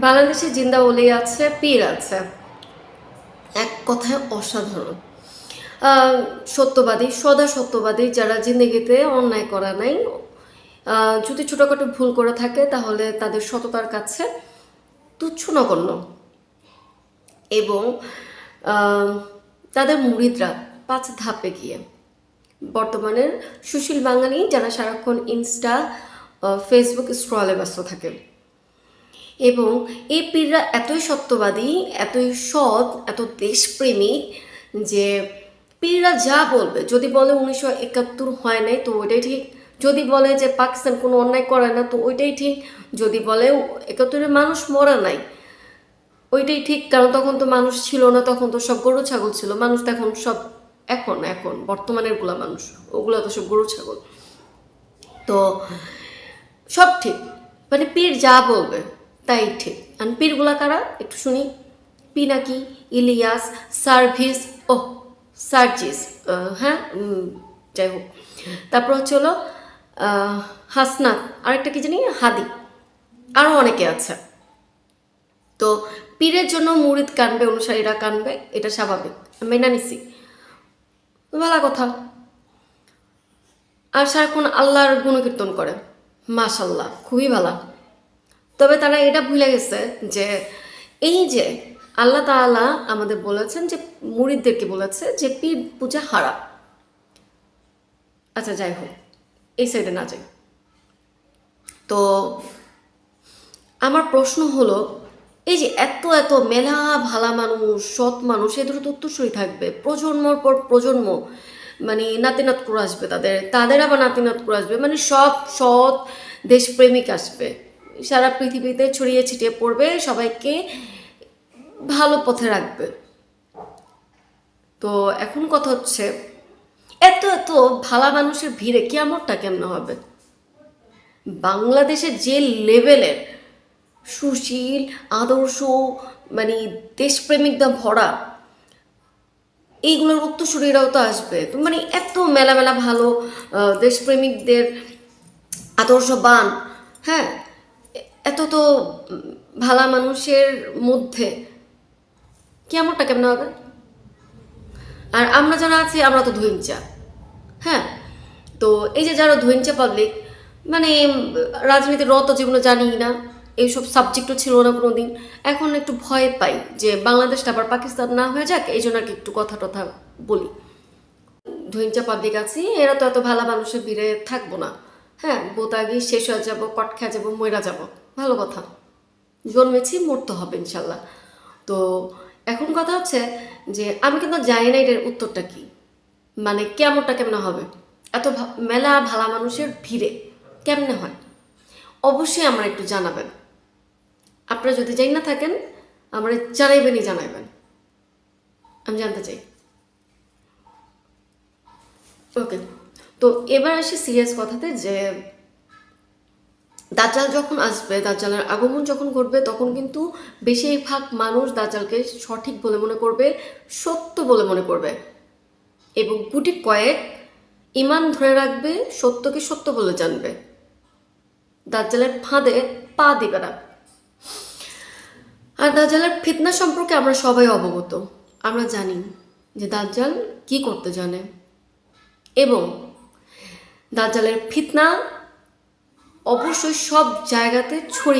বাংলাদেশে জিন্দা ওলি আছে, পীর আছে, এক কথায় অসাধারণ। সত্যবাদী, সদা সত্যবাদী, যারা জিন্দেগিতে অন্যায় করা নাই, যদি ছোটোখাটো ভুল করে থাকে তাহলে তাদের সততার কাছে তুচ্ছ নগণ্য। এবং তাদের মুরিদরা 5 ধাপে গিয়ে বর্তমানের সুশীল বাঙালি যারা সারাক্ষণ ইনস্টা ফেসবুক স্ক্রলে ব্যস্ত থাকে। এবং এই পীররা এতই সত্যবাদী, এতই সৎ, এত দেশপ্রেমিক যে পীররা যা বলবে, যদি বলে 1971 হয় নাই তো ওইটাই ঠিক, যদি বলে যে পাকিস্তান কোনো অন্যায় করে না তো ওইটাই ঠিক, যদি বলে 71-এ মানুষ মরা নাই ওইটাই ঠিক, কারণ তখন তো মানুষ ছিল না, তখন তো সব গরু ছাগল ছিল। মানুষ তো এখন সব এখন এখন বর্তমানের গুলা মানুষ, ওগুলো তো সব গরু ছাগল। তো সব ঠিক, মানে পীর যা বলবে তাই ঠিক। আর পীরগুলা কারা একটু শুনি। পিনাকি, ইলিয়াস, সার্ভিস, ও সার্জিস, হ্যাঁ, যাই হোক। তারপর হচ্ছে হলো হাসনাত, আরেকটা কি জানি, হাদি, আরও অনেকে আছে। তো পীরের জন্য মুরিদ কানবে, অনুসারীরা কানবে, এটা স্বাভাবিক, মেনে নিছি, ভালো কথা। আর সারাক্ষণ আল্লাহর গুণকীর্তন করে, মাশাল্লাহ, খুবই ভালো। তবে তারা এটা ভুলে গেছে যে এই যে আল্লাহ তাআলা আমাদের বলেছেন যে মুরিদদেরকে বলেছে যে পীর পূজা হারাম। আচ্ছা যাই হোক, এই সাইডে না যাই। তো আমার প্রশ্ন হলো, এই যে এত এত মেলা ভালা মানুষ, সৎ মানুষ, এদের তো উত্তরসূরি থাকবে, প্রজন্মর পর প্রজন্ম, মানে নাতিনাত করে আসবে, তাদের আবার নাতিনাত করে আসবে, মানে সব সৎ দেশপ্রেমিক আসবে, সারা পৃথিবীতে ছড়িয়ে ছিটিয়ে পড়বে, সবাইকে ভালো পথে রাখবে। তো এখন কথা হচ্ছে, এত এত ভালা মানুষের ভিড়ে কিয়ামতটা কেমনে হবে? বাংলাদেশে যে লেভেলের সুশীল আদর্শ, মানে দেশপ্রেমিকরা ভরা, এইগুলোর উত্তরসূরিরাও তো আসবে। তো মানে এত মেলা মেলা ভালো দেশপ্রেমিকদের আদর্শবান, হ্যাঁ, এত তো ভালা মানুষের মধ্যে কেমনটা কেমন হবে? আর আমরা যারা আছি আমরা তো ধৈঞ্চা, হ্যাঁ। তো এই যে যারা ধৈঞ্চা পাবলিক, মানে রাজনীতির রত জীবনে জানি না, এইসব সাবজেক্টও ছিল না কোনো দিন, এখন একটু ভয় পাই যে বাংলাদেশটা আবার পাকিস্তান না হয়ে যাক, এই জন্য আর কি একটু কথা টথা বলি। ধৈঞ্চা পাবলিক আছি, এরা তো এত ভালো মানুষের ভিড়ে থাকবো না, হ্যাঁ, বোতাগি শেষ হয়ে যাবো, কট খেয়ে যাবো, মইরা যাবো, ভালো কথা, জন্মেছি মরতে হবে ইনশাল্লাহ। তো এখন কথা হচ্ছে যে আমি কিন্তু জানি না এটার উত্তরটা কি, মানে কেমনটা কেমনে হবে এত মেলা ভালা মানুষের ভিড়ে, কেমনে হয়? অবশ্যই আমরা একটু জানাবেন। আপনারা যদি জানি না থাকেন আমরা জানাইবেনই, জানাইবেন, আমি জানতে চাই। ওকে, তো এবার আসি সিরিয়াস কথাতে, যে দাজ্জাল যখন আসবে, দাজ্জালের আগমন যখন ঘটবে, তখন কিন্তু বেশিরভাগ মানুষ দাজ্জালকে সঠিক বলে মনে করবে, সত্য বলে মনে করবে, এবং গুটি কয়েক ইমান ধরে রাখবে, সত্যকে সত্য বলে জানবে, দাজ্জালের ফাঁদে পা দিবে না। আর দাজ্জালের ফিতনা সম্পর্কে আমরা সবাই অবগত, আমরা জানি যে দাজ্জাল কি করতে জানে, এবং দাজ্জালের ফিতনা অবশ্যই সব জায়গাতে ছড়িয়ে